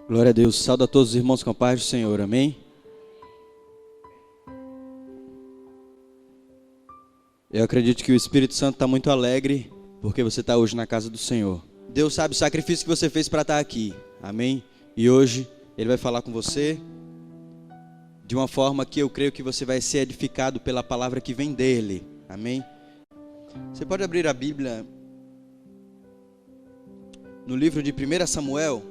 Glória a Deus. Saúde a todos os irmãos com a paz do Senhor. Amém? Eu acredito que o Espírito Santo está muito alegre porque você está hoje na casa do Senhor. Deus sabe o sacrifício que você fez para estar aqui. Amém? E hoje Ele vai falar com você de uma forma que eu creio que você vai ser edificado pela palavra que vem dEle. Amém? Você pode abrir a Bíblia no livro de 1 Samuel.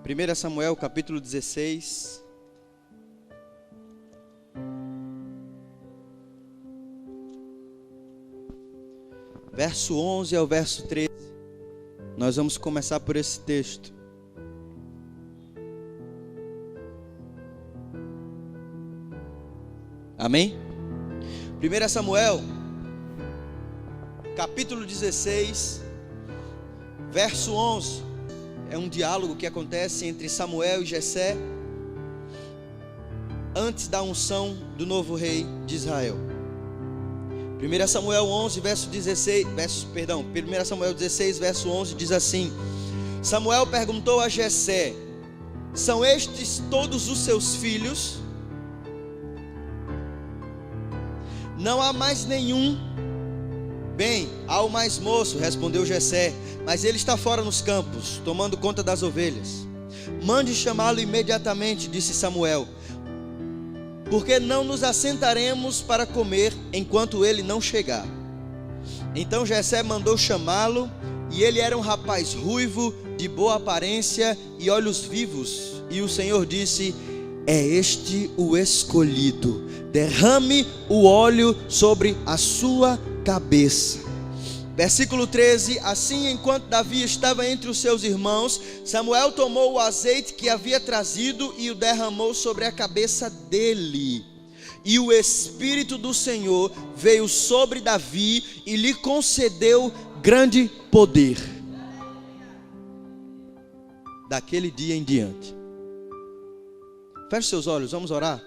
Primeira Samuel, capítulo 16. Verso 11 ao verso 13. Nós vamos começar por esse texto. Amém? 1 Samuel, capítulo 16, verso 11. É um diálogo que acontece entre Samuel e Jessé antes da unção do novo rei de Israel. 1 Samuel 11, verso 16, 1 Samuel 16, verso 11 diz assim: Samuel perguntou a Jessé: são estes todos os seus filhos? Não há mais nenhum? Bem, há o mais moço, respondeu Jessé, mas ele está fora nos campos, tomando conta das ovelhas. Mande chamá-lo imediatamente, disse Samuel, porque não nos assentaremos para comer enquanto ele não chegar. Então Jessé mandou chamá-lo, e ele era um rapaz ruivo, de boa aparência e olhos vivos. E o Senhor disse: é este o escolhido, derrame o óleo sobre a sua cabeça. Versículo 13: assim, enquanto Davi estava entre os seus irmãos, Samuel tomou o azeite que havia trazido e o derramou sobre a cabeça dele. E o Espírito do Senhor veio sobre Davi e lhe concedeu grande poder. Daquele dia em diante. Feche seus olhos, vamos orar.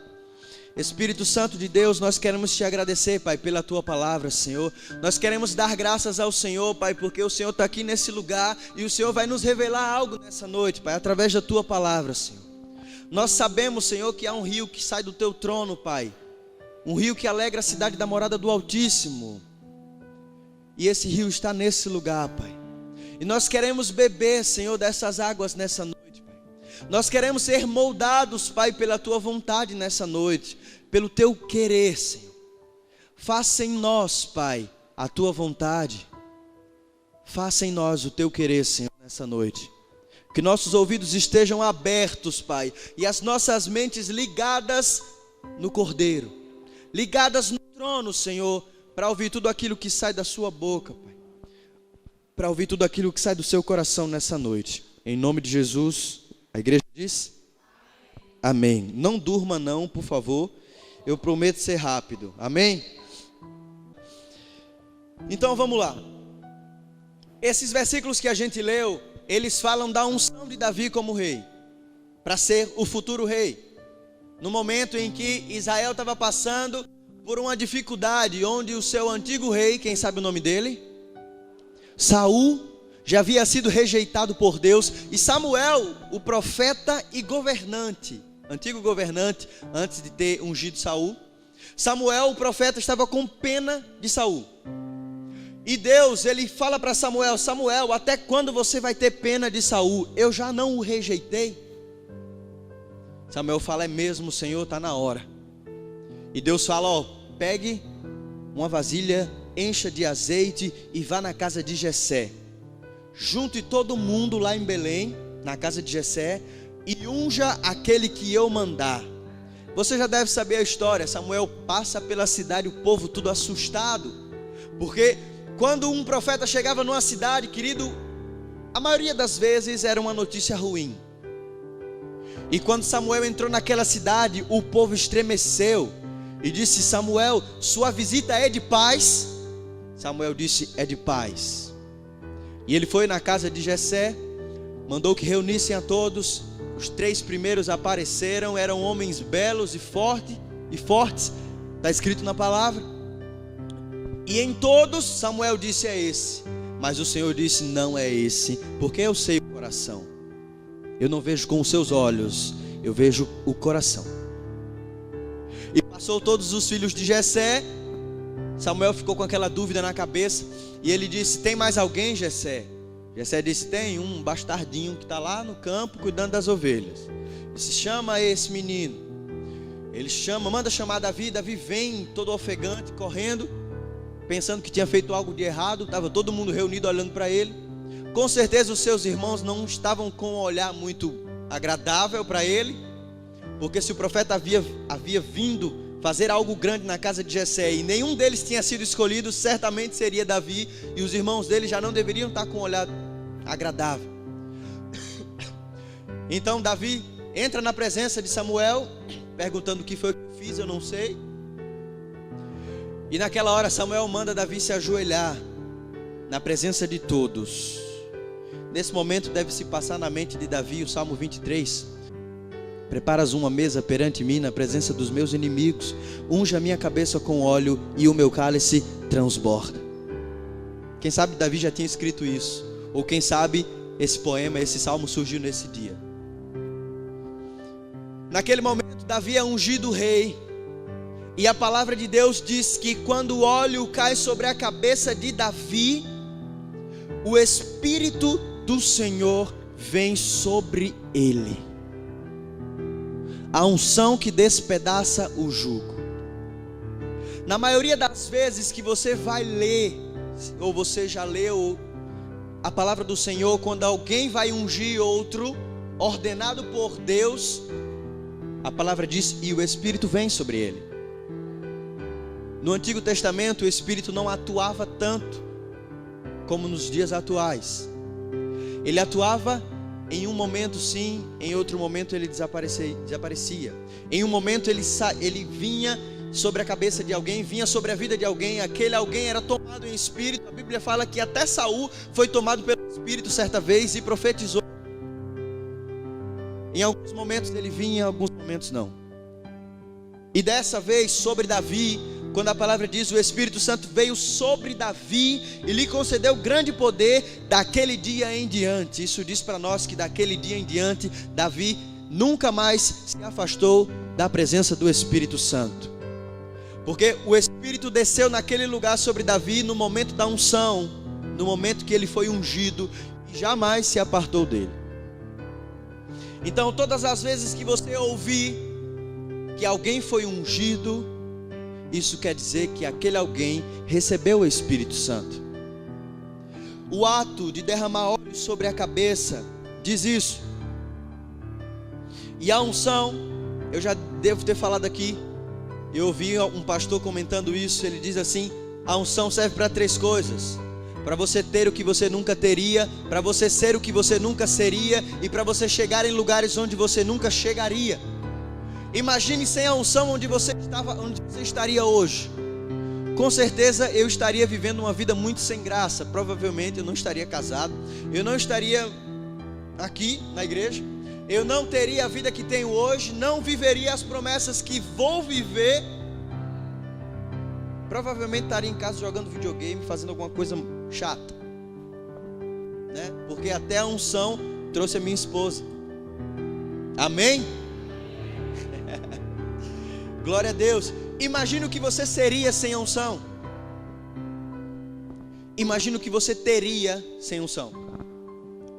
Espírito Santo de Deus, nós queremos te agradecer, Pai, pela tua palavra, Senhor. Nós queremos dar graças ao Senhor, Pai, porque o Senhor está aqui nesse lugar e o Senhor vai nos revelar algo nessa noite, Pai, através da tua palavra, Senhor. Nós sabemos, Senhor, que há um rio que sai do teu trono, Pai, um rio que alegra a cidade da morada do Altíssimo, e esse rio está nesse lugar, Pai, e nós queremos beber, Senhor, dessas águas nessa noite. Nós queremos ser moldados, Pai, pela Tua vontade nessa noite, pelo Teu querer, Senhor. Faça em nós, Pai, a Tua vontade. Faça em nós o Teu querer, Senhor, nessa noite. Que nossos ouvidos estejam abertos, Pai, e as nossas mentes ligadas no Cordeiro, ligadas no trono, Senhor, para ouvir tudo aquilo que sai da Sua boca, Pai, para ouvir tudo aquilo que sai do Seu coração nessa noite. Em nome de Jesus. A igreja diz? Amém. Não durma não, por favor. Eu prometo ser rápido. Amém? Então vamos lá. Esses versículos que a gente leu, eles falam da unção de Davi como rei, para ser o futuro rei. No momento em que Israel estava passando por uma dificuldade, onde o seu antigo rei, quem sabe o nome dele? Saul, já havia sido rejeitado por Deus, e Samuel, o profeta e governante, antigo governante, antes de ter ungido Saul, Samuel, o profeta, estava com pena de Saul. E Deus, ele fala para Samuel: Samuel, até quando você vai ter pena de Saul? Eu já não o rejeitei. Samuel fala: é mesmo, Senhor, está na hora. E Deus fala: ó, pegue uma vasilha, encha de azeite e vá na casa de Jessé. Junte todo mundo lá em Belém, na casa de Jessé, e unja aquele que eu mandar. Você já deve saber a história. Samuel passa pela cidade, o povo tudo assustado, porque quando um profeta chegava numa cidade, querido, a maioria das vezes era uma notícia ruim. E quando Samuel entrou naquela cidade, o povo estremeceu e disse: Samuel, sua visita é de paz? Samuel disse: é de paz. E ele foi na casa de Jessé, mandou que reunissem a todos. Os 3 primeiros apareceram, eram homens belos e fortes, Está escrito na palavra. E em todos Samuel disse: é esse. Mas o Senhor disse: não é esse, porque eu sei o coração. Eu não vejo com os seus olhos, eu vejo o coração. E passou todos os filhos de Jessé. Samuel ficou com aquela dúvida na cabeça, e ele disse: tem mais alguém, Jessé? Jessé disse: tem um bastardinho que está lá no campo cuidando das ovelhas. Ele disse: chama esse menino. Ele manda chamar Davi. Davi vem todo ofegante, correndo, pensando que tinha feito algo de errado. Estava todo mundo reunido olhando para ele. Com certeza os seus irmãos não estavam com um olhar muito agradável para ele, porque se o profeta havia vindo fazer algo grande na casa de Jessé e nenhum deles tinha sido escolhido, certamente seria Davi, e os irmãos dele já não deveriam estar com um olhar agradável. Então Davi entra na presença de Samuel, perguntando: o que foi que eu fiz, eu não sei. E naquela hora Samuel manda Davi se ajoelhar na presença de todos. Nesse momento deve se passar na mente de Davi o Salmo 23. Preparas uma mesa perante mim na presença dos meus inimigos, unge a minha cabeça com óleo e o meu cálice transborda. Quem sabe Davi já tinha escrito isso, ou quem sabe esse poema, esse salmo surgiu nesse dia. Naquele momento Davi é ungido rei, e a palavra de Deus diz que quando o óleo cai sobre a cabeça de Davi, o Espírito do Senhor vem sobre ele. A unção que despedaça o jugo. Na maioria das vezes que você vai ler, ou você já leu a palavra do Senhor, quando alguém vai ungir outro, ordenado por Deus, a palavra diz: e o Espírito vem sobre ele. No Antigo Testamento o Espírito não atuava tanto como nos dias atuais. Ele atuava em um momento sim, em outro momento ele desaparecia. Em um momento ele vinha sobre a cabeça de alguém, vinha sobre a vida de alguém. Aquele alguém era tomado em espírito. A Bíblia fala que até Saul foi tomado pelo Espírito certa vez e profetizou. Em alguns momentos ele vinha, em alguns momentos não. E dessa vez sobre Davi, quando a palavra diz: o Espírito Santo veio sobre Davi e lhe concedeu grande poder daquele dia em diante. Isso diz para nós que daquele dia em diante Davi nunca mais se afastou da presença do Espírito Santo, porque o Espírito desceu naquele lugar sobre Davi no momento da unção, no momento que ele foi ungido, e jamais se apartou dele. Então todas as vezes que você ouvir que alguém foi ungido, isso quer dizer que aquele alguém recebeu o Espírito Santo. O ato de derramar óleo sobre a cabeça diz isso. E a unção, eu já devo ter falado aqui, eu ouvi um pastor comentando isso. Ele diz assim: a unção serve para 3 coisas: para você ter o que você nunca teria, para você ser o que você nunca seria, e para você chegar em lugares onde você nunca chegaria. Imagine sem a unção onde você estaria hoje. Com certeza eu estaria vivendo uma vida muito sem graça. Provavelmente eu não estaria casado, eu não estaria aqui na igreja, eu não teria a vida que tenho hoje, não viveria as promessas que vou viver. Provavelmente estaria em casa jogando videogame, fazendo alguma coisa chata, né? Porque até a unção trouxe a minha esposa. Amém? Glória a Deus. Imagina o que você seria sem a unção. Imagina o que você teria sem unção.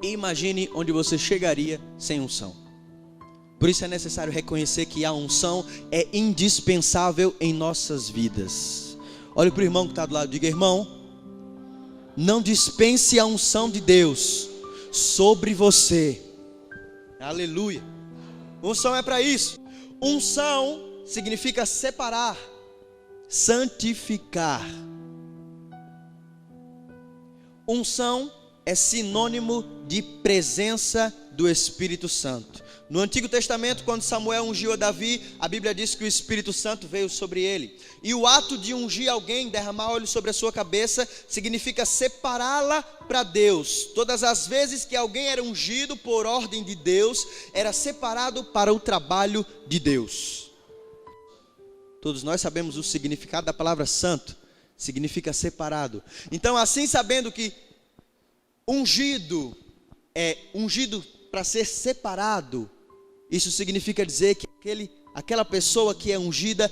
E imagine onde você chegaria sem unção. Por isso é necessário reconhecer que a unção é indispensável em nossas vidas. Olhe para o irmão que está do lado, diga: irmão, não dispense a unção de Deus sobre você. Aleluia. Unção é para isso. Unção significa separar, santificar. Unção é sinônimo de presença do Espírito Santo. No Antigo Testamento, quando Samuel ungiu a Davi, a Bíblia diz que o Espírito Santo veio sobre ele. E o ato de ungir alguém, derramar óleo sobre a sua cabeça, significa separá-la para Deus. Todas as vezes que alguém era ungido por ordem de Deus, era separado para o trabalho de Deus. Todos nós sabemos o significado da palavra santo. Significa separado. Então, assim, sabendo que ungido é ungido para ser separado, isso significa dizer que aquela pessoa que é ungida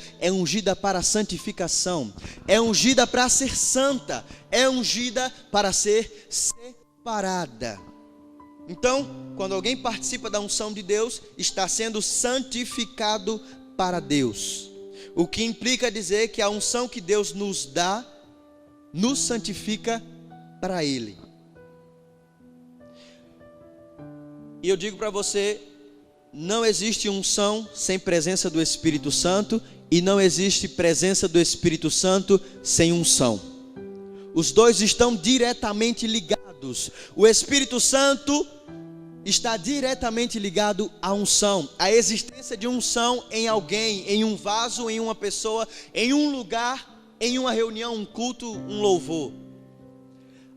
para a santificação, é ungida para ser santa, é ungida para ser separada. Então, quando alguém participa da unção de Deus, está sendo santificado para Deus. O que implica dizer que a unção que Deus nos dá, nos santifica para Ele. E eu digo para você, não existe unção sem presença do Espírito Santo, e não existe presença do Espírito Santo sem unção. Os dois estão diretamente ligados. O Espírito Santo está diretamente ligado à unção, à existência de unção em alguém, em um vaso, em uma pessoa, em um lugar, em uma reunião, um culto, um louvor.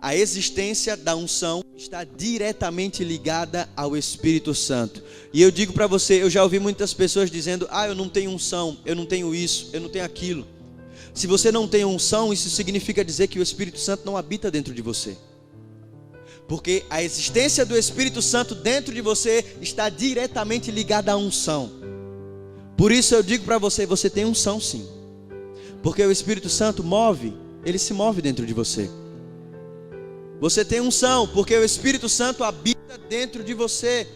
A existência da unção está diretamente ligada ao Espírito Santo. E eu digo para você, eu já ouvi muitas pessoas dizendo: eu não tenho unção, eu não tenho isso, eu não tenho aquilo. Se você não tem unção, isso significa dizer que o Espírito Santo não habita dentro de você. Porque a existência do Espírito Santo dentro de você está diretamente ligada à unção. Por isso eu digo para você, você tem unção sim. Porque o Espírito Santo ele se move dentro de você. Você tem unção, porque o Espírito Santo habita dentro de você.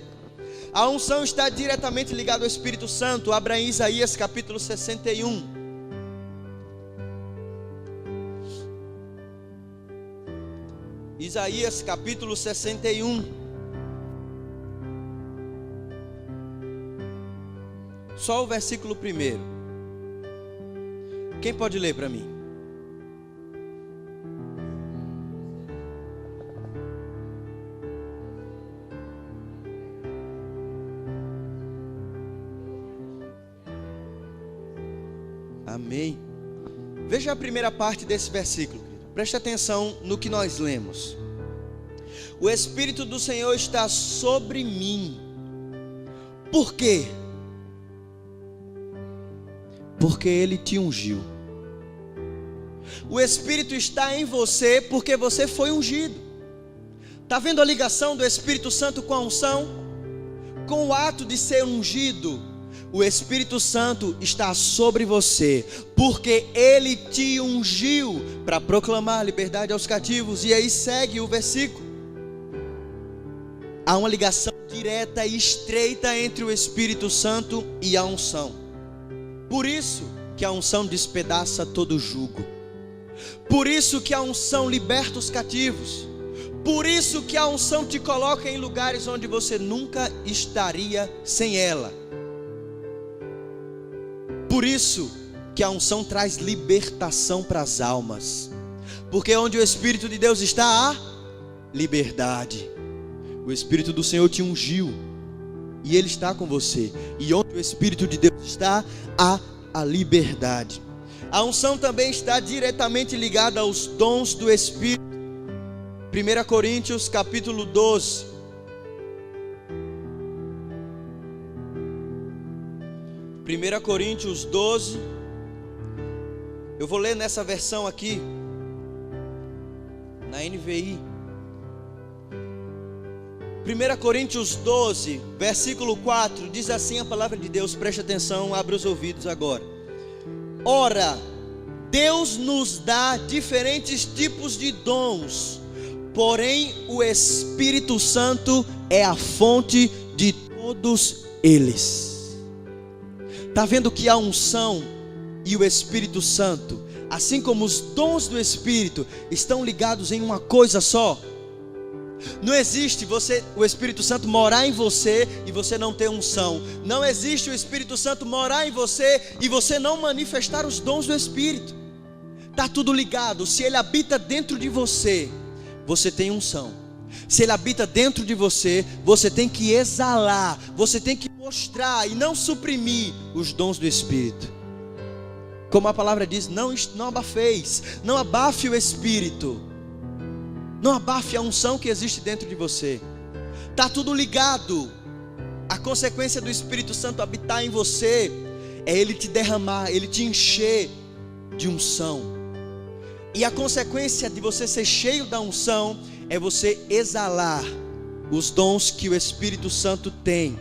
A unção está diretamente ligada ao Espírito Santo. Abra em Isaías capítulo 61. Isaías capítulo 61. Só o versículo 1. Quem pode ler para mim? Amém. Veja a primeira parte desse versículo. Preste atenção no que nós lemos. O Espírito do Senhor está sobre mim. Por quê? Porque Ele te ungiu. O Espírito está em você porque você foi ungido. Está vendo a ligação do Espírito Santo com a unção? Com o ato de ser ungido, o Espírito Santo está sobre você, porque Ele te ungiu para proclamar liberdade aos cativos. E aí segue o versículo. Há uma ligação direta e estreita entre o Espírito Santo e a unção. Por isso que a unção despedaça todo jugo. Por isso que a unção liberta os cativos. Por isso que a unção te coloca em lugares onde você nunca estaria sem ela. Por isso que a unção traz libertação para as almas. Porque onde o Espírito de Deus está, há liberdade. O Espírito do Senhor te ungiu e Ele está com você. E onde o Espírito de Deus está, há a liberdade. A unção também está diretamente ligada aos dons do Espírito. 1 Coríntios capítulo 12. 1 Coríntios 12, eu vou ler nessa versão aqui, na NVI. 1 Coríntios 12, versículo 4, diz assim a palavra de Deus, preste atenção, abre os ouvidos agora. Ora, Deus nos dá diferentes tipos de dons, porém o Espírito Santo é a fonte de todos eles. Está vendo que a unção e o Espírito Santo, assim como os dons do Espírito, estão ligados em uma coisa só? Não existe o Espírito Santo morar em você e você não ter unção. Não existe o Espírito Santo morar em você e você não manifestar os dons do Espírito. Está tudo ligado. Se Ele habita dentro de você, você tem unção. Se Ele habita dentro de você, você tem que exalar, você tem que mostrar e não suprimir os dons do Espírito. Como a palavra diz, não abafeis, não abafe o Espírito, não abafe a unção que existe dentro de você. Está tudo ligado. A consequência do Espírito Santo habitar em você é Ele te derramar, Ele te encher de unção. E a consequência de você ser cheio da unção é você exalar os dons que o Espírito Santo tem.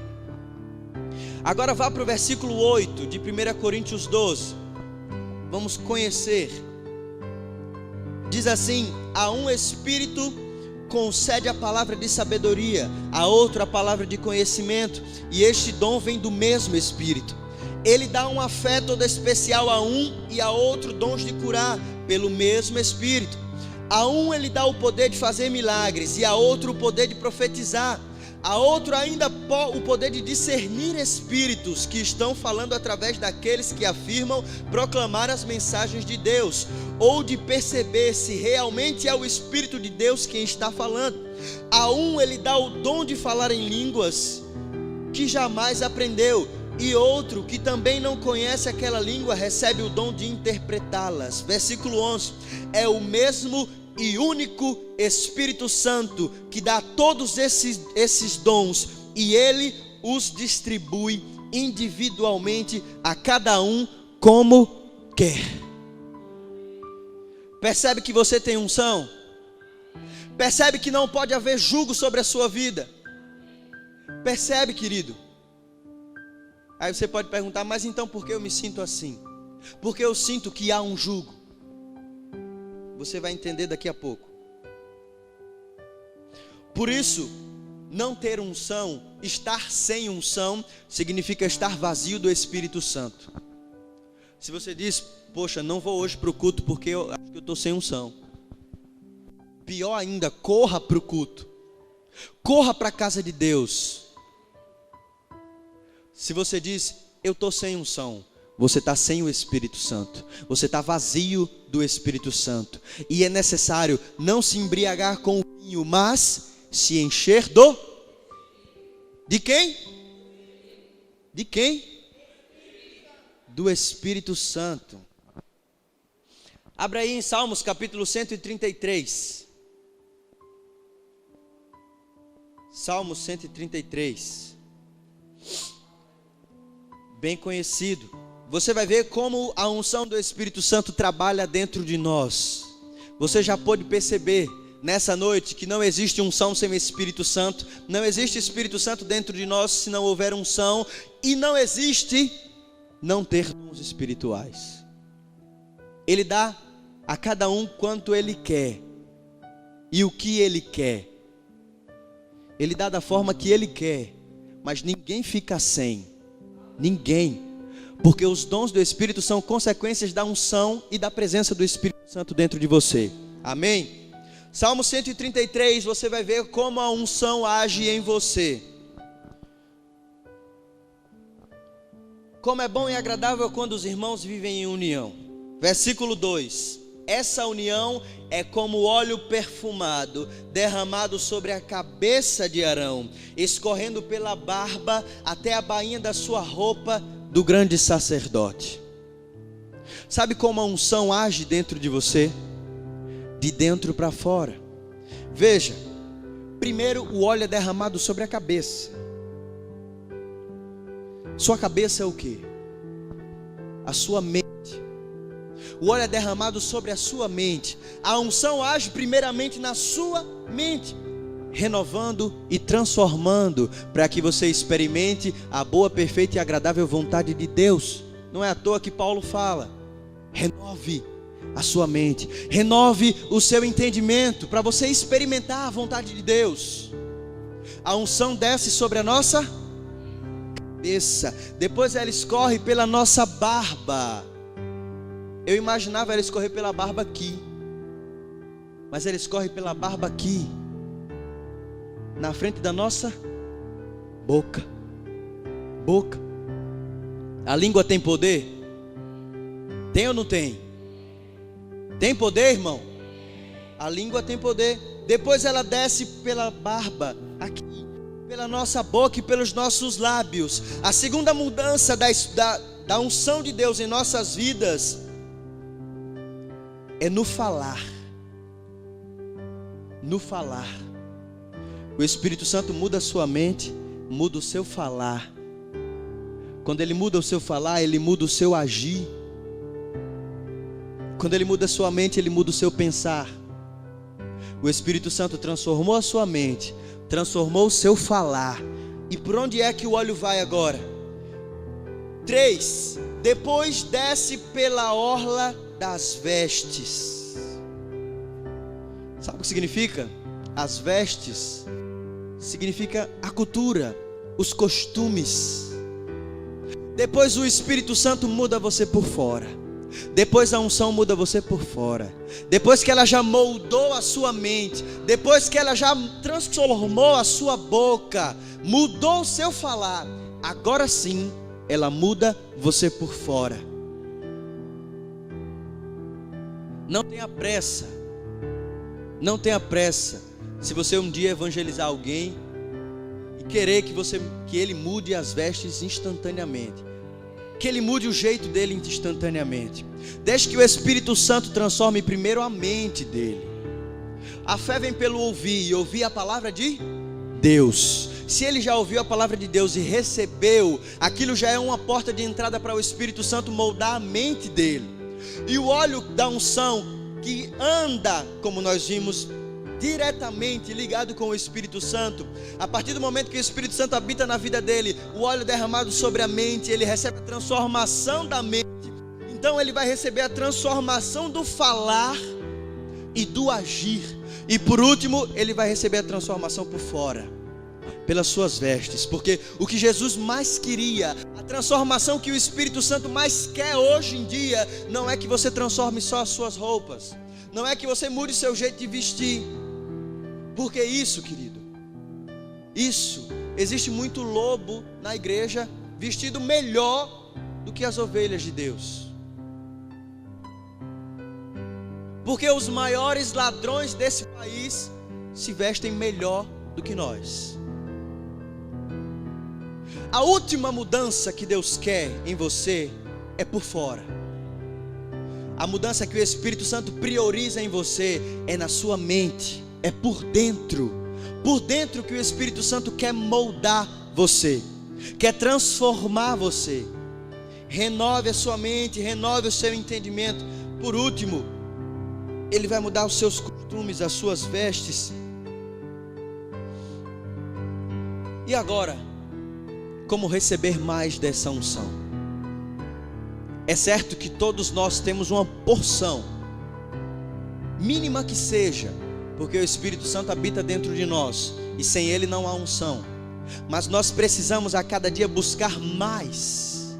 Agora vá para o versículo 8 de 1 Coríntios 12. Vamos conhecer. Diz assim: a um Espírito concede a palavra de sabedoria, a outro a palavra de conhecimento, e este dom vem do mesmo Espírito. Ele dá um afeto todo especial a um e a outro dons de curar, pelo mesmo Espírito. A um ele dá o poder de fazer milagres, e a outro o poder de profetizar. A outro ainda o poder de discernir espíritos, que estão falando através daqueles que afirmam proclamar as mensagens de Deus, ou de perceber se realmente é o Espírito de Deus quem está falando. A um ele dá o dom de falar em línguas que jamais aprendeu, e outro que também não conhece aquela língua recebe o dom de interpretá-las. Versículo 11: é o mesmo e único Espírito Santo que dá todos esses dons, e Ele os distribui individualmente a cada um como quer. Percebe que você tem unção? Percebe que não pode haver jugo sobre a sua vida? Percebe, querido? Aí você pode perguntar: mas então por que eu me sinto assim? Porque eu sinto que há um jugo. Você vai entender daqui a pouco. Por isso, não ter unção, estar sem unção, significa estar vazio do Espírito Santo. Se você diz: poxa, não vou hoje para o culto porque eu acho que eu estou sem unção. Pior ainda, corra para o culto. Corra para a casa de Deus. Se você diz: eu estou sem unção, você está sem o Espírito Santo. Você está vazio do Espírito Santo. E é necessário não se embriagar com o vinho, mas se encher de quem? De quem? Do Espírito Santo. Abra aí em Salmos capítulo 133. Salmos 133. Bem conhecido. Você vai ver como a unção do Espírito Santo trabalha dentro de nós. Você já pôde perceber nessa noite que não existe unção sem o Espírito Santo. Não existe Espírito Santo dentro de nós se não houver unção. E não existe não ter dons espirituais. Ele dá a cada um quanto Ele quer e o que Ele quer. Ele dá da forma que Ele quer, mas ninguém fica sem. Ninguém. Porque os dons do Espírito são consequências da unção e da presença do Espírito Santo dentro de você. Amém? Salmo 133, você vai ver como a unção age em você. Como é bom e agradável quando os irmãos vivem em união. Versículo 2: essa união é como óleo perfumado, derramado sobre a cabeça de Arão, escorrendo pela barba até a bainha da sua roupa, do grande sacerdote. Sabe como a unção age dentro de você? De dentro para fora. Veja, primeiro o óleo é derramado sobre a cabeça. Sua cabeça é o quê? A sua mente. O óleo é derramado sobre a sua mente. A unção age primeiramente na sua mente, renovando e transformando, para que você experimente a boa, perfeita e agradável vontade de Deus. Não é à toa que Paulo fala: renove a sua mente, renove o seu entendimento, para você experimentar a vontade de Deus. A unção desce sobre a nossa cabeça, depois ela escorre pela nossa barba. Eu imaginava ela escorrer pela barba aqui, mas ela escorre pela barba aqui, na frente da nossa boca. A língua tem poder? Tem ou não tem? Tem poder, irmão? A língua tem poder. Depois ela desce pela barba aqui, pela nossa boca e pelos nossos lábios. A segunda mudança da unção de Deus em nossas vidas é no falar. No falar. O Espírito Santo muda a sua mente, muda o seu falar. Quando Ele muda o seu falar, Ele muda o seu agir. Quando Ele muda a sua mente, Ele muda o seu pensar. O Espírito Santo transformou a sua mente, transformou o seu falar. E por onde é que o óleo vai agora? 3. Depois desce pela orla das vestes. Sabe o que significa? As vestes significa a cultura, os costumes. Depois o Espírito Santo muda você por fora. Depois a unção muda você por fora. Depois que ela já moldou a sua mente, depois que ela já transformou a sua boca, mudou o seu falar, agora sim ela muda você por fora. Não tenha pressa. Não tenha pressa. Se você um dia evangelizar alguém e querer que ele mude as vestes instantaneamente, que ele mude o jeito dele instantaneamente, deixe que o Espírito Santo transforme primeiro a mente dele. A fé vem pelo ouvir, e ouvir a palavra de Deus. Se ele já ouviu a palavra de Deus e recebeu, aquilo já é uma porta de entrada para o Espírito Santo moldar a mente dele. E o óleo da unção, que anda, como nós vimos, diretamente ligado com o Espírito Santo, a partir do momento que o Espírito Santo habita na vida dele, o óleo derramado sobre a mente, ele recebe a transformação da mente. Então ele vai receber a transformação do falar e do agir. E por último, ele vai receber a transformação por fora, pelas suas vestes. Porque o que Jesus mais queria, a transformação que o Espírito Santo mais quer hoje em dia, não é que você transforme só as suas roupas, não é que você mude o seu jeito de vestir. Porque isso, querido, existe muito lobo na igreja vestido melhor do que as ovelhas de Deus. Porque os maiores ladrões desse país se vestem melhor do que nós. A última mudança que Deus quer em você é por fora. A mudança que o Espírito Santo prioriza em você é na sua mente, é por dentro. Por dentro que o Espírito Santo quer moldar você, quer transformar você. Renove a sua mente, renove o seu entendimento. Por último, ele vai mudar os seus costumes, as suas vestes. E agora, como receber mais dessa unção? É certo que todos nós temos uma porção, mínima que seja, porque o Espírito Santo habita dentro de nós, e sem ele não há unção. Mas nós precisamos a cada dia buscar mais.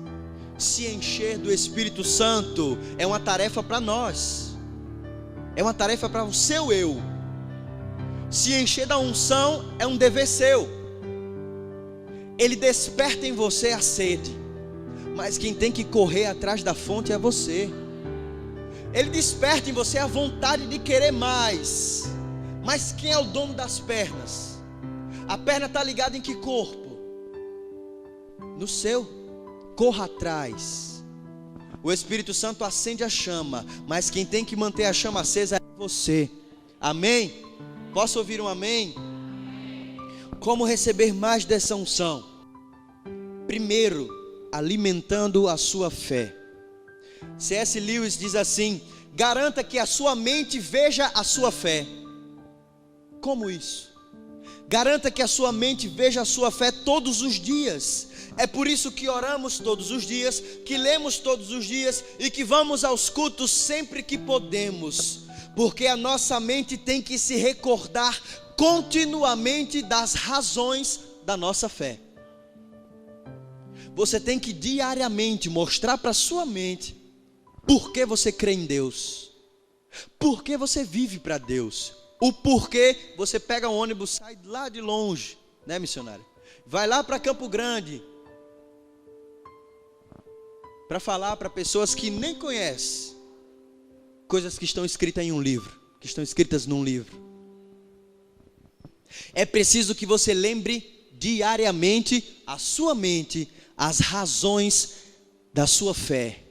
Se encher do Espírito Santo é uma tarefa para nós, é uma tarefa para o seu eu. Se encher da unção é um dever seu. Ele desperta em você a sede, mas quem tem que correr atrás da fonte é você. Ele desperta em você a vontade de querer mais. Mas quem é o dono das pernas? A perna está ligada em que corpo? No seu. Corra atrás. O Espírito Santo acende a chama, mas quem tem que manter a chama acesa é você. Amém? Posso ouvir um amém? Como receber mais dessa unção? Primeiro, alimentando a sua fé. C.S. Lewis diz assim: garanta que a sua mente veja a sua fé. Como isso? Garanta que a sua mente veja a sua fé todos os dias. É por isso que oramos todos os dias, que lemos todos os dias e que vamos aos cultos sempre que podemos. Porque a nossa mente tem que se recordar continuamente das razões da nossa fé. Você tem que diariamente mostrar para a sua mente por que você crê em Deus, por que você vive para Deus, o porquê você pega um ônibus, sai lá de longe, né, missionário? Vai lá para Campo Grande para falar para pessoas que nem conhecem coisas que estão escritas em um livro, que estão escritas num livro. É preciso que você lembre diariamente a sua mente as razões da sua fé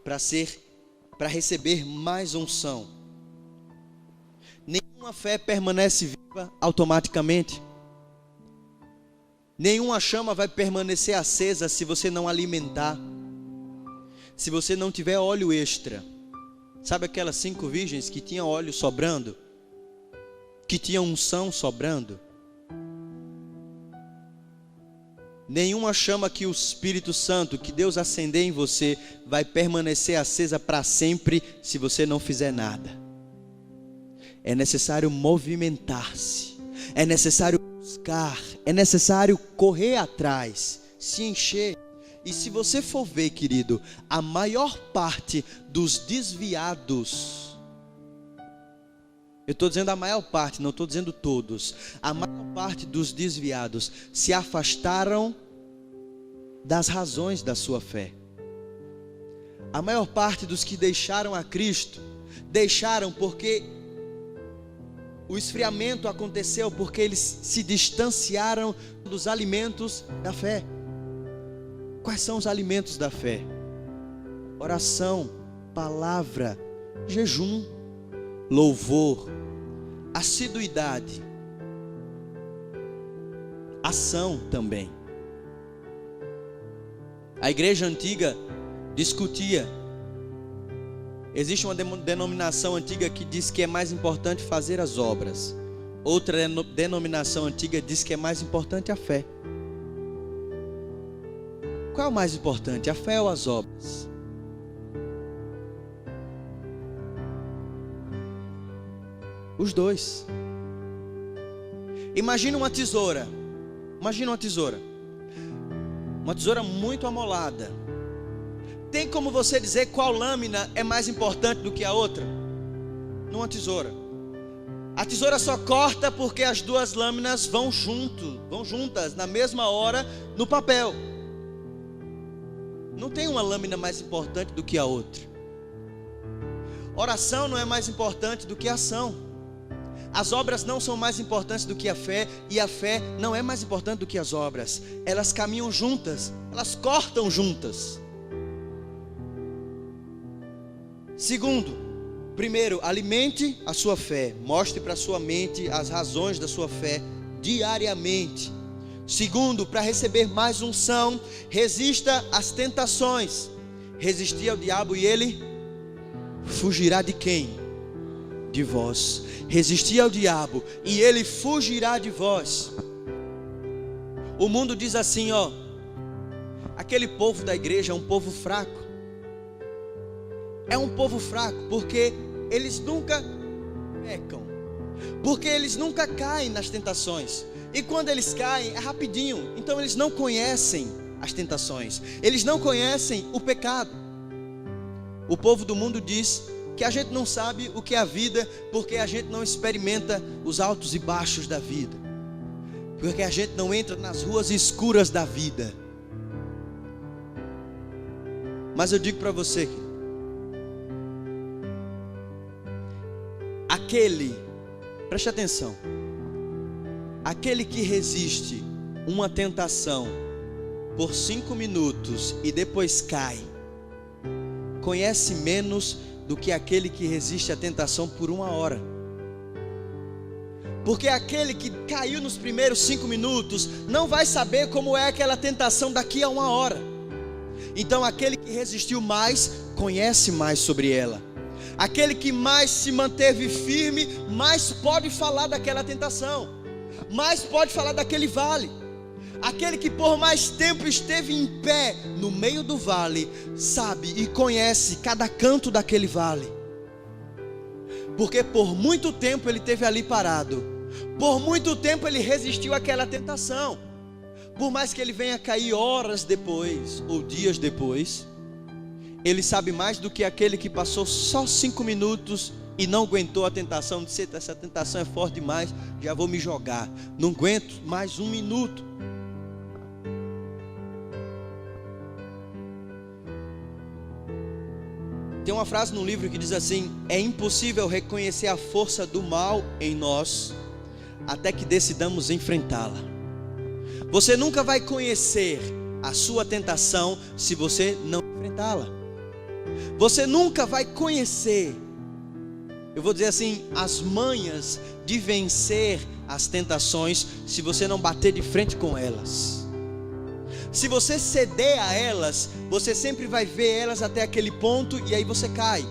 para receber mais unção. Nenhuma fé permanece viva automaticamente. Nenhuma chama vai permanecer acesa se você não alimentar, se você não tiver óleo extra. Sabe aquelas 5 virgens que tinham óleo sobrando? Que tinham unção sobrando? Nenhuma chama que o Espírito Santo, que Deus acender em você, vai permanecer acesa para sempre se você não fizer nada. É necessário movimentar-se, é necessário buscar, é necessário correr atrás, se encher. E se você for ver, querido, a maior parte dos desviados, eu estou dizendo a maior parte, não estou dizendo todos, a maior parte dos desviados se afastaram das razões da sua fé. A maior parte dos que deixaram a Cristo, deixaram porque o esfriamento aconteceu, porque eles se distanciaram dos alimentos da fé. Quais são os alimentos da fé? Oração, palavra, jejum, louvor, assiduidade, ação também. A igreja antiga discutia. Existe uma denominação antiga que diz que é mais importante fazer as obras. Outra denominação antiga diz que é mais importante a fé. Qual é o mais importante, a fé ou as obras? Os dois. Imagina uma tesoura. Imagina uma tesoura. Uma tesoura muito amolada. Tem como você dizer qual lâmina é mais importante do que a outra? Numa tesoura. A tesoura só corta porque as duas lâminas vão juntas na mesma hora no papel. Não tem uma lâmina mais importante do que a outra. Oração não é mais importante do que a ação. As obras não são mais importantes do que a fé, e a fé não é mais importante do que as obras. Elas caminham juntas, elas cortam juntas. Segundo, primeiro, alimente a sua fé. Mostre para a sua mente as razões da sua fé diariamente. Segundo, para receber mais unção, resista às tentações. Resistir ao diabo e ele fugirá de quem? De vós. Resistir ao diabo e ele fugirá de vós. O mundo diz assim, ó: aquele povo da igreja é um povo fraco. É um povo fraco porque eles nunca pecam, porque eles nunca caem nas tentações. E quando eles caem é rapidinho. Então eles não conhecem as tentações, eles não conhecem o pecado. O povo do mundo diz que a gente não sabe o que é a vida, porque a gente não experimenta os altos e baixos da vida, porque a gente não entra nas ruas escuras da vida. Mas eu digo para você, preste atenção, aquele que resiste uma tentação por 5 minutos e depois cai, conhece menos do que aquele que resiste à tentação por 1 hora. Porque aquele que caiu nos primeiros 5 minutos não vai saber como é aquela tentação daqui a 1 hora. Então aquele que resistiu mais, conhece mais sobre ela. Aquele que mais se manteve firme, mais pode falar daquela tentação, mais pode falar daquele vale. Aquele que por mais tempo esteve em pé no meio do vale, sabe e conhece cada canto daquele vale. Porque por muito tempo ele esteve ali parado, por muito tempo ele resistiu àquela tentação. Por mais que ele venha cair horas depois ou dias depois, ele sabe mais do que aquele que passou só 5 minutos e não aguentou a tentação. Disse: essa tentação é forte demais, já vou me jogar, não aguento mais 1 minuto. Tem uma frase no livro que diz assim: é impossível reconhecer a força do mal em nós até que decidamos enfrentá-la. Você nunca vai conhecer a sua tentação se você não enfrentá-la. Você nunca vai conhecer, eu vou dizer assim, as manhas de vencer as tentações se você não bater de frente com elas. Se você ceder a elas, você sempre vai ver elas até aquele ponto e aí você cai.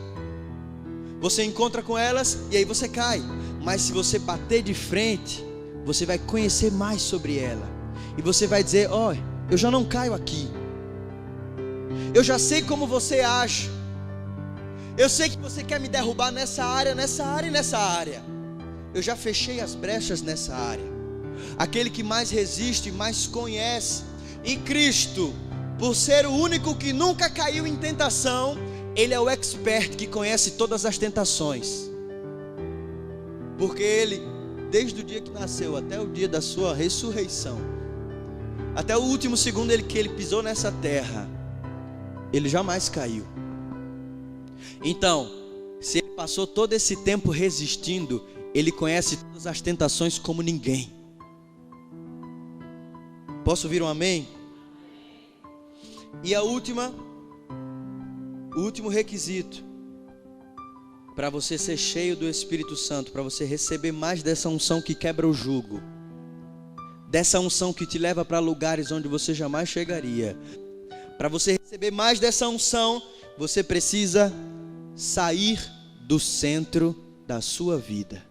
Você encontra com elas e aí você cai. Mas se você bater de frente, você vai conhecer mais sobre ela. E você vai dizer: ó, eu já não caio aqui. Eu já sei como você age. Eu sei que você quer me derrubar nessa área, nessa área e nessa área. Eu já fechei as brechas nessa área. Aquele que mais resiste, mais conhece. E Cristo, por ser o único que nunca caiu em tentação, Ele é o expert que conhece todas as tentações. Porque Ele, desde o dia que nasceu até o dia da sua ressurreição, até o último segundo que Ele pisou nessa terra, Ele jamais caiu. Então, se Ele passou todo esse tempo resistindo, Ele conhece todas as tentações como ninguém. Posso ouvir um amém? E o último requisito para você ser cheio do Espírito Santo, para você receber mais dessa unção que quebra o jugo, dessa unção que te leva para lugares onde você jamais chegaria, para você receber mais dessa unção, você precisa sair do centro da sua vida.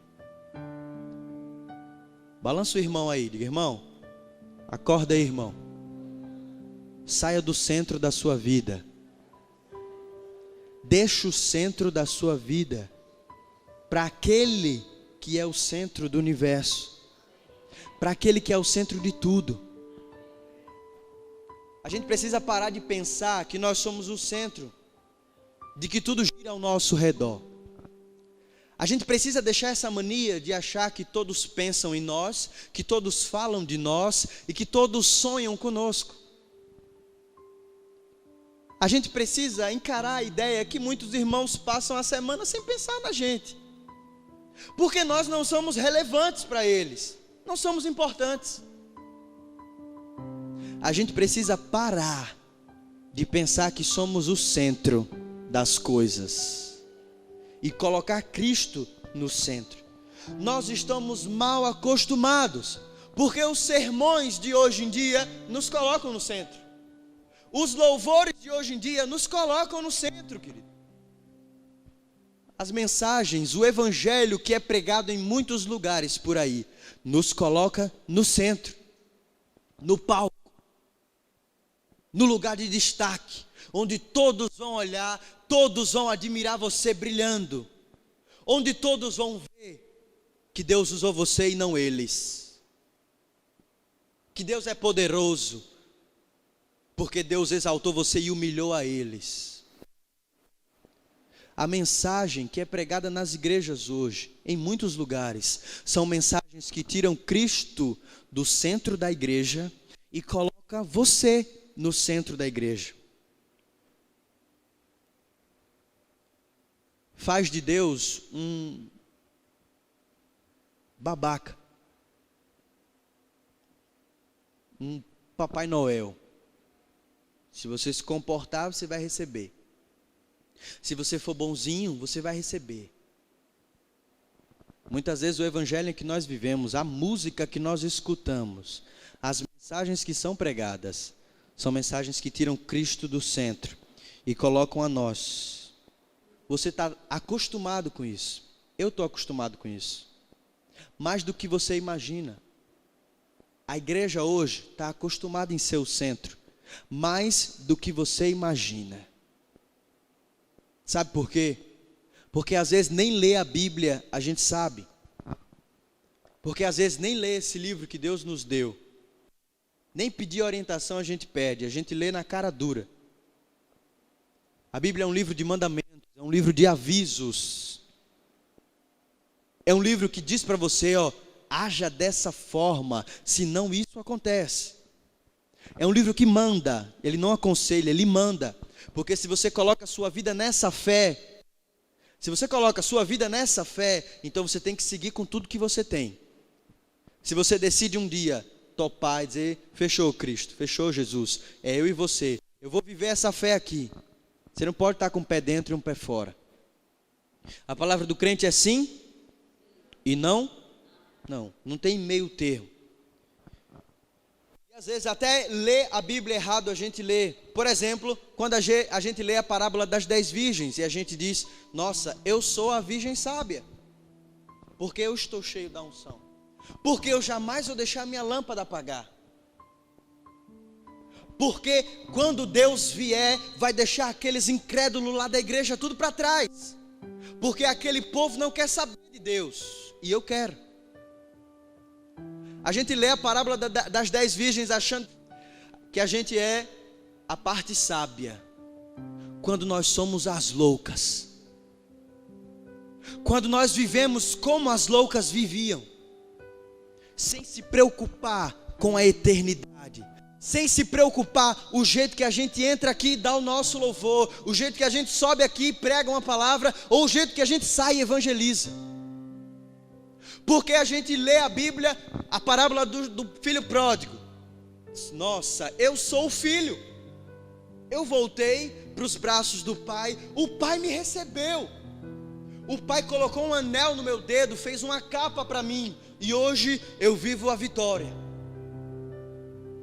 Balança o irmão aí, diga: irmão, acorda aí, irmão. Saia do centro da sua vida. Deixa o centro da sua vida para aquele que é o centro do universo, para aquele que é o centro de tudo. A gente precisa parar de pensar que nós somos o centro, de que tudo gira ao nosso redor. A gente precisa deixar essa mania de achar que todos pensam em nós, que todos falam de nós e que todos sonham conosco. A gente precisa encarar a ideia que muitos irmãos passam a semana sem pensar na gente, porque nós não somos relevantes para eles, não somos importantes. A gente precisa parar de pensar que somos o centro das coisas e colocar Cristo no centro. Nós estamos mal acostumados, porque os sermões de hoje em dia nos colocam no centro. Os louvores de hoje em dia nos colocam no centro, querido. As mensagens, o evangelho que é pregado em muitos lugares por aí, nos coloca no centro, no palco, no lugar de destaque, onde todos vão olhar, todos vão admirar você brilhando, onde todos vão ver que Deus usou você e não eles, que Deus é poderoso, porque Deus exaltou você e humilhou a eles. A mensagem que é pregada nas igrejas hoje, em muitos lugares, são mensagens que tiram Cristo do centro da igreja e coloca você no centro da igreja. Faz de Deus um babaca, um Papai Noel. Se você se comportar, você vai receber. Se você for bonzinho, você vai receber. Muitas vezes o evangelho que nós vivemos, a música que nós escutamos, as mensagens que são pregadas, são mensagens que tiram Cristo do centro e colocam a nós. Você está acostumado com isso. Eu estou acostumado com isso. Mais do que você imagina. A igreja hoje está acostumada em ser o centro. Mais do que você imagina. Sabe por quê? Porque às vezes nem ler a Bíblia a gente sabe. Porque às vezes nem ler esse livro que Deus nos deu. Nem pedir orientação a gente pede, a gente lê na cara dura. A Bíblia é um livro de mandamentos, é um livro de avisos. É um livro que diz para você, haja dessa forma, senão isso acontece. É um livro que manda, ele não aconselha, ele manda. Porque se você coloca a sua vida nessa fé, então você tem que seguir com tudo que você tem. Se você decide um dia topar e dizer, fechou Cristo, fechou Jesus, é eu e você, eu vou viver essa fé aqui. Você não pode estar com um pé dentro e um pé fora. A palavra do crente é sim e não. Não tem meio termo. E às vezes até ler a Bíblia errado a gente lê. Por exemplo, quando a gente lê a parábola das 10 virgens e a gente diz: nossa, eu sou a virgem sábia, porque eu estou cheio da unção, porque eu jamais vou deixar minha lâmpada apagar, porque quando Deus vier, vai deixar aqueles incrédulos lá da igreja tudo para trás, porque aquele povo não quer saber de Deus, e eu quero. A gente lê a parábola das 10 virgens achando que a gente é a parte sábia, quando nós somos as loucas, quando nós vivemos como as loucas viviam, sem se preocupar com a eternidade, sem se preocupar o jeito que a gente entra aqui e dá o nosso louvor, o jeito que a gente sobe aqui e prega uma palavra, ou o jeito que a gente sai e evangeliza. Porque a gente lê a Bíblia, a parábola do filho pródigo. Nossa, eu sou o filho, eu voltei para os braços do pai, o pai me recebeu, o pai colocou um anel no meu dedo, fez uma capa para mim, e hoje eu vivo a vitória.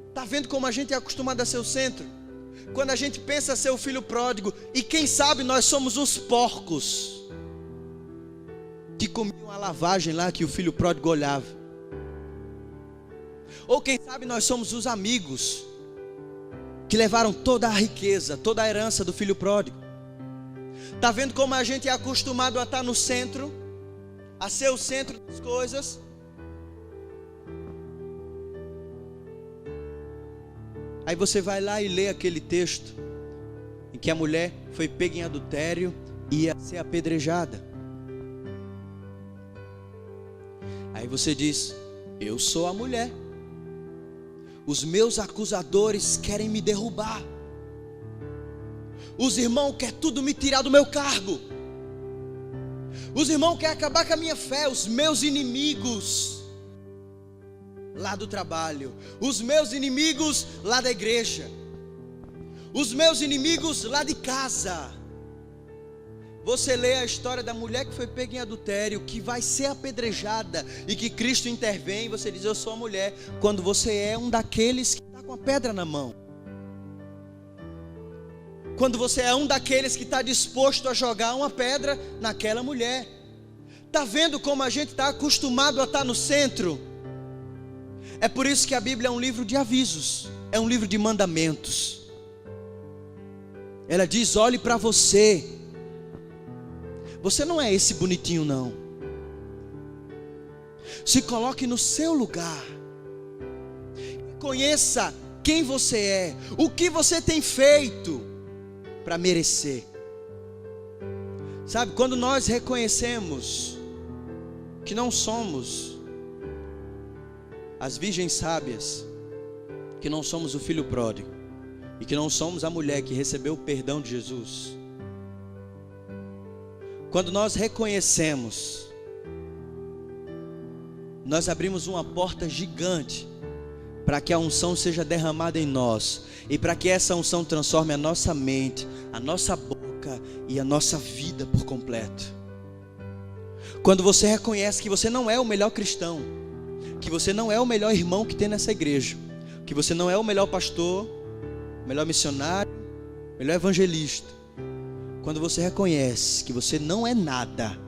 Está vendo como a gente é acostumado a ser o centro? Quando a gente pensa ser o filho pródigo, e quem sabe nós somos os porcos que comiam a lavagem lá que o filho pródigo olhava. Ou quem sabe nós somos os amigos que levaram toda a riqueza, toda a herança do filho pródigo. Está vendo como a gente é acostumado a estar no centro, a ser o centro das coisas? Aí você vai lá e lê aquele texto em que a mulher foi pega em adultério e ia ser apedrejada. Aí você diz: eu sou a mulher, os meus acusadores querem me derrubar, os irmãos querem tudo me tirar do meu cargo, os irmãos querem acabar com a minha fé, os meus inimigos lá do trabalho, os meus inimigos lá da igreja, os meus inimigos lá de casa. Você lê a história da mulher que foi pega em adultério, que vai ser apedrejada, e que Cristo intervém, e você diz: eu sou a mulher, quando você é um daqueles que está com a pedra na mão, quando você é um daqueles que está disposto a jogar uma pedra naquela mulher. Está vendo como a gente está acostumado a estar no centro? É por isso que a Bíblia é um livro de avisos, é um livro de mandamentos. Ela diz: olhe para você, você não é esse bonitinho não. Se coloque no seu lugar. Conheça quem você é, o que você tem feito para merecer. Sabe, quando nós reconhecemos que não somos as virgens sábias, que não somos o filho pródigo, e que não somos a mulher que recebeu o perdão de Jesus, quando nós reconhecemos, nós abrimos uma porta gigante para que a unção seja derramada em nós, e para que essa unção transforme a nossa mente, a nossa boca e a nossa vida por completo. Quando você reconhece que você não é o melhor cristão, que você não é o melhor irmão que tem nessa igreja, que você não é o melhor pastor, melhor missionário, melhor evangelista, quando você reconhece que você não é nada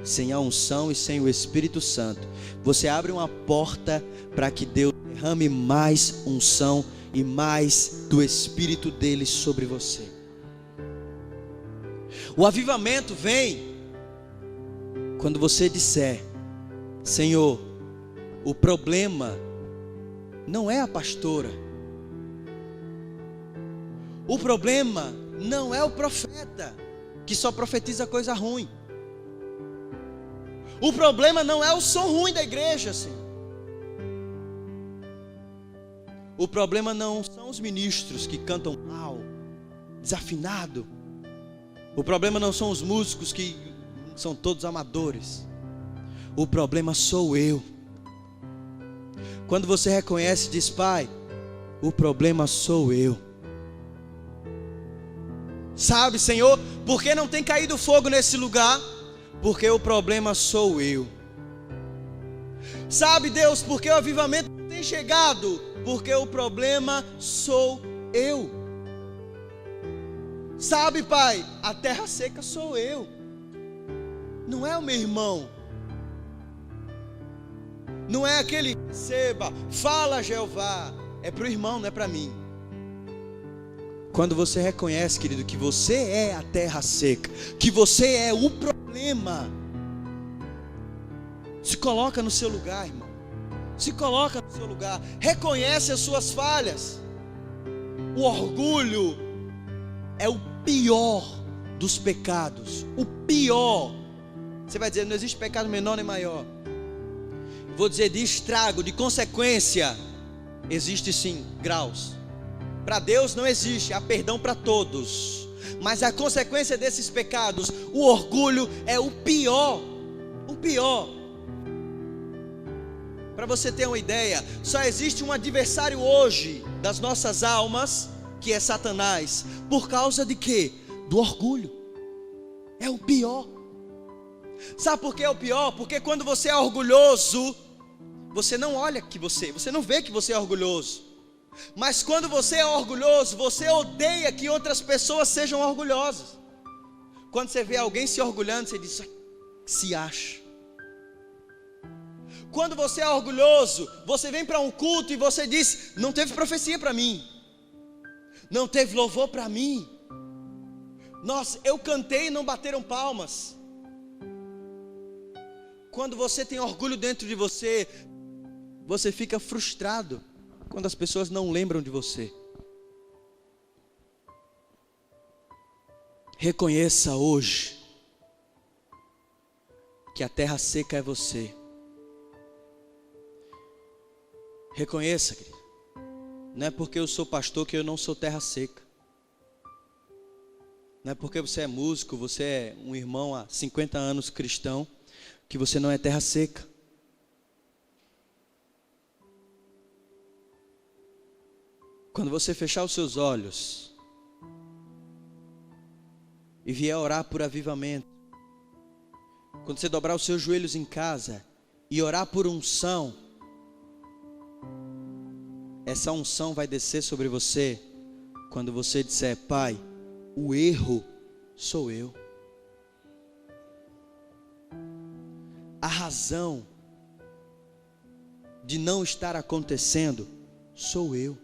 sem a unção e sem o Espírito Santo, você abre uma porta para que Deus derrame mais unção e mais do Espírito dele sobre você. O avivamento vem quando você disser: Senhor, o problema não é a pastora, o problema não é o profeta que só profetiza coisa ruim, o problema não é o som ruim da igreja, Senhor. O problema não são os ministros que cantam mal, desafinado. O problema não são os músicos que são todos amadores. O problema sou eu. Quando você reconhece e diz: Pai, o problema sou eu. Sabe, Senhor, por que não tem caído fogo nesse lugar? Porque o problema sou eu. Sabe, Deus, porque o avivamento não tem chegado? Porque o problema sou eu. Sabe, Pai, a terra seca sou eu. Não é o meu irmão. Não é aquele que receba, fala Jeová. É para o irmão, não é para mim. Quando você reconhece, querido, que você é a terra seca, que você é o problema, se coloca no seu lugar, irmão. Se coloca no seu lugar. Reconhece as suas falhas. O orgulho é o pior dos pecados. O pior. Você vai dizer, não existe pecado menor nem maior. Vou dizer, de estrago, de consequência, existe sim graus. Para Deus não existe, há perdão para todos. Mas a consequência desses pecados, o orgulho é o pior. O pior. Para você ter uma ideia, só existe um adversário hoje das nossas almas, que é Satanás. Por causa de quê? Do orgulho. É o pior. Sabe por que é o pior? Porque quando você é orgulhoso, você não olha que você não vê que você é orgulhoso. Mas quando você é orgulhoso, você odeia que outras pessoas sejam orgulhosas. Quando você vê alguém se orgulhando, você diz, se acha. Quando você é orgulhoso, você vem para um culto e você diz, não teve profecia para mim. Não teve louvor para mim. Nossa, eu cantei e não bateram palmas. Quando você tem orgulho dentro de você, você fica frustrado quando as pessoas não lembram de você. Reconheça hoje que a terra seca é você. Reconheça, querido. Não é porque eu sou pastor que eu não sou terra seca. Não é porque você é músico, você é um irmão há 50 anos cristão, que você não é terra seca. Quando você fechar os seus olhos e vier orar por avivamento, quando você dobrar os seus joelhos em casa e orar por unção, essa unção vai descer sobre você quando você disser, Pai, o erro sou eu. A razão de não estar acontecendo sou eu.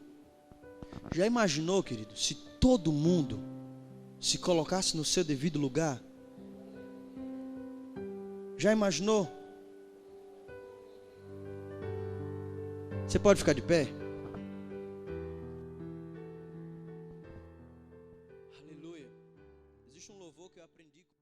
Já imaginou, querido, se todo mundo se colocasse no seu devido lugar? Já imaginou? Você pode ficar de pé? Aleluia. Existe um louvor que eu aprendi com